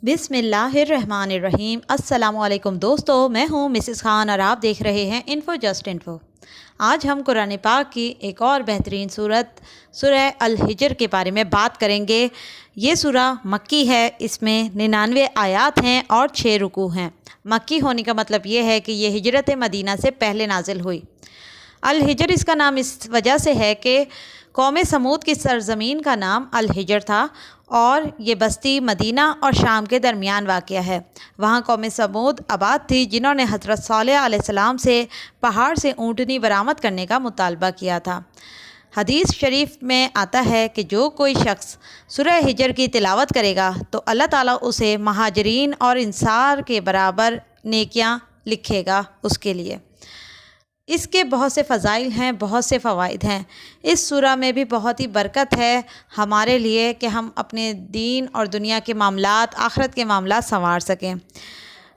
बिस्मिल्लाहिर्रहमानिर्रहीम। अस्सलाम वालेकुम दोस्तों, मैं हूँ मिसेस खान और आप देख रहे हैं इन्फो जस्ट इन्फो। आज हम कुरान पाक की एक और बेहतरीन सूरत सूरह अल हिजर के बारे में बात करेंगे। ये सूरह मक्की है, इसमें 99 आयात हैं और 6 रुकू हैं। मक्की होने का मतलब ये है कि ये हिजरत मदीना से पहले नाजिल हुई। अल हिजर इसका नाम इस वजह से है कि कौम समूद की सरज़मीन का नाम अल हिजर था और ये बस्ती मदीना और शाम के दरमियान वाक़या है। वहाँ कौम समूद आबाद थी जिन्होंने हज़रत सालेह अलैहिस्सलाम से पहाड़ से ऊँटनी बरामद करने का मुतालबा किया था। हदीस शरीफ में आता है कि जो कोई शख्स सूरह हिजर की तिलावत करेगा तो अल्लाह ताला उसे महाजरीन और इंसार के बराबर नेकियां लिखेगा उसके लिए। इसके बहुत से फ़ज़ाइल हैं, बहुत से फ़वाइद हैं। इस सूरह में भी बहुत ही बरकत है हमारे लिए कि हम अपने दीन और दुनिया के मामलात, आखिरत के मामलात संवार सकें।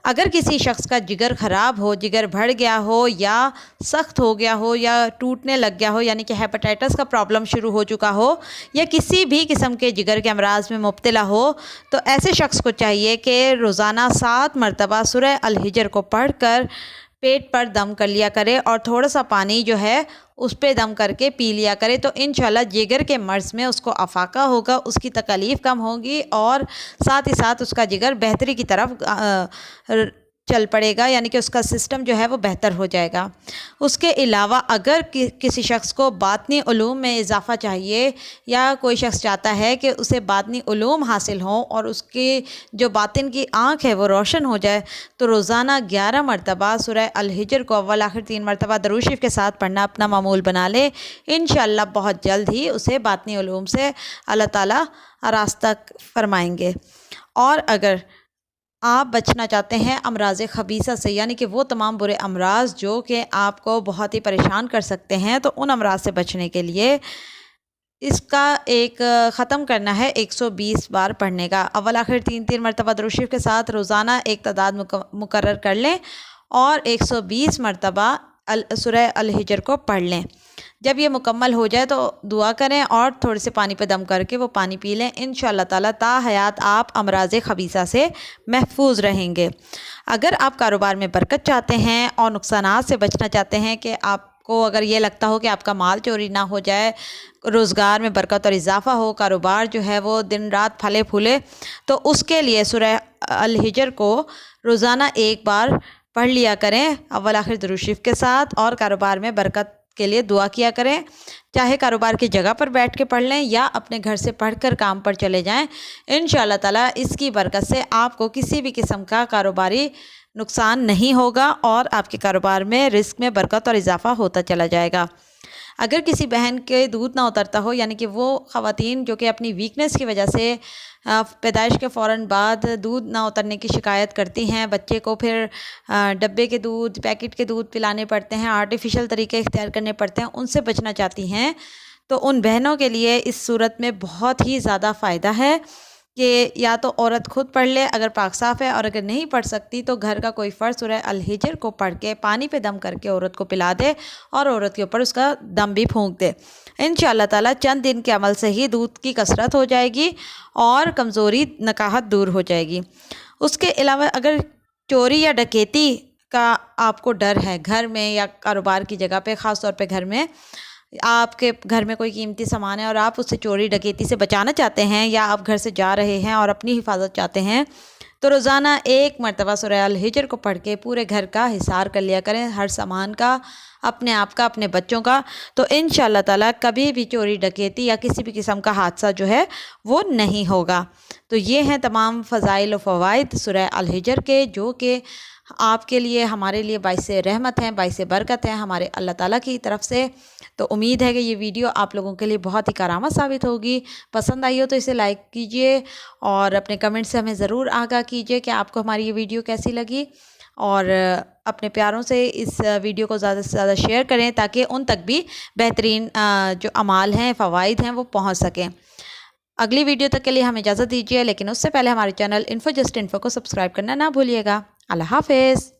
अगर किसी शख्स का जिगर ख़राब हो, जिगर बढ़ गया हो या सख्त हो गया हो या टूटने लग गया हो, यानी कि हेपेटाइटिस का प्रॉब्लम शुरू हो चुका हो या किसी भी किस्म के जिगर के अमराज में मुब्तला हो, तो ऐसे शख्स को चाहिए कि रोज़ाना 7 मरतबा सूरह अल हिजर को पढ़ कर पेट पर दम कर लिया करे और थोड़ा सा पानी जो है उस पर दम करके पी लिया करे। तो इंशाल्लाह जिगर के मर्ज़ में उसको अफाका होगा, उसकी तकलीफ़ कम होगी और साथ ही साथ उसका जिगर बेहतरी की तरफ चल पड़ेगा, यानी कि उसका सिस्टम जो है वो बेहतर हो जाएगा। उसके अलावा अगर किसी शख्स को बातनी उलूम में इजाफ़ा चाहिए या कोई शख्स चाहता है कि उसे बातनी उलूम हासिल हों और उसकी जो बातिन की आँख है वो रोशन हो जाए, तो रोज़ाना 11 मरतबा सूरह अल हिजर को अव्वल आखिर 3 मरतबा दरूद शरीफ के साथ पढ़ना अपना मामूल बना ले। इंशाअल्लाह बहुत जल्द ही उसे बातनी उलूम से अल्लाह ताला रास्ता फरमाएंगे। और अगर आप बचना चाहते हैं अमराज़ ख़बीसा से, यानी कि वो तमाम बुरे अमराज जो कि आपको बहुत ही परेशान कर सकते हैं, तो उन अमराज से बचने के लिए इसका एक ख़त्म करना है 120 बार पढ़ने का। अव्वल आखिर 3 मरतबा दरूद शरीफ के साथ रोज़ाना एक तादाद मुकर्रर कर लें और 120 मरतबा सूरह अल हिजर को पढ़ लें। जब ये मुकम्मल हो जाए तो दुआ करें और थोड़े से पानी पे दम करके वो पानी पी लें। इंशाअल्लाह ताला ता हयात आप अमराज़ ख़बीसा से महफूज रहेंगे। अगर आप कारोबार में बरकत चाहते हैं और नुकसानात से बचना चाहते हैं कि आपको अगर ये लगता हो कि आपका माल चोरी ना हो जाए, रोज़गार में बरकत और इजाफ़ा हो, कारोबार जो है वो दिन रात फले फूले, तो उसके लिए सूरह अल हिजर को रोज़ाना 1 बार पढ़ लिया करें अव्वल आखिर दरूद शरीफ के साथ और कारोबार में बरकत के लिए दुआ किया करें। चाहे कारोबार की जगह पर बैठ के पढ़ लें या अपने घर से पढ़कर काम पर चले जाएं। इंशाअल्लाह ताला इसकी बरकत से आपको किसी भी किस्म का कारोबारी नुकसान नहीं होगा और आपके कारोबार में रिस्क में बरकत और इजाफ़ा होता चला जाएगा। अगर किसी बहन के दूध ना उतरता हो, यानी कि वो ख़वातीन जो कि अपनी वीकनेस की वजह से पैदाइश के फ़ौरन बाद दूध ना उतरने की शिकायत करती हैं, बच्चे को फिर डब्बे के दूध, पैकेट के दूध पिलाने पड़ते हैं, आर्टिफिशियल तरीके इख्तियार करने पड़ते हैं, उनसे बचना चाहती हैं, तो उन बहनों के लिए इस सूरत में बहुत ही ज़्यादा फ़ायदा है कि या तो औरत खुद पढ़ ले अगर पाक साफ़ है, और अगर नहीं पढ़ सकती तो घर का कोई फ़र्द सूरह अल हिजर को पढ़ के पानी पे दम करके औरत को पिला दे और औरत के ऊपर उसका दम भी फूंक दे। इंशाअल्लाह ताला चंद दिन के अमल से ही दूध की कसरत हो जाएगी और कमज़ोरी नकाहत दूर हो जाएगी। उसके अलावा अगर चोरी या डकैती का आपको डर है घर में या कारोबार की जगह पे, ख़ास तौर पे घर में, आपके घर में कोई कीमती सामान है और आप उसे चोरी डकैती से बचाना चाहते हैं या आप घर से जा रहे हैं और अपनी हिफाजत चाहते हैं, तो रोज़ाना 1 मरतबा सूरह अल हिजर को पढ़ के पूरे घर का हिसार कर लिया करें, हर सामान का, अपने आप का, अपने बच्चों का। तो इंशाअल्लाह ताला कभी भी चोरी डकैती या किसी भी किस्म का हादसा जो है वो नहीं होगा। तो ये हैं तमाम फ़ज़ाइल व फ़वाइद सूरह अल हिजर के, जो कि आपके लिए, हमारे लिए बाइस रहमत हैं, बाइस बरकत हैं हमारे अल्लाह ताला की तरफ से। तो उम्मीद है कि ये वीडियो आप लोगों के लिए बहुत ही कारामद साबित होगी। पसंद आई हो तो इसे लाइक कीजिए और अपने कमेंट से हमें ज़रूर आगाह कीजिए कि आपको हमारी ये वीडियो कैसी लगी, और अपने प्यारों से इस वीडियो को ज़्यादा से ज़्यादा शेयर करें ताकि उन तक भी बेहतरीन जो अमाल हैं, फ़वाइद हैं, वो पहुँच सकें। अगली वीडियो तक के लिए हमें इजाज़त दीजिए, लेकिन उससे पहले हमारे चैनल इन्फो जस्ट इन्फो को सब्सक्राइब करना ना भूलिएगा। अल्लाह हाफ़िज़।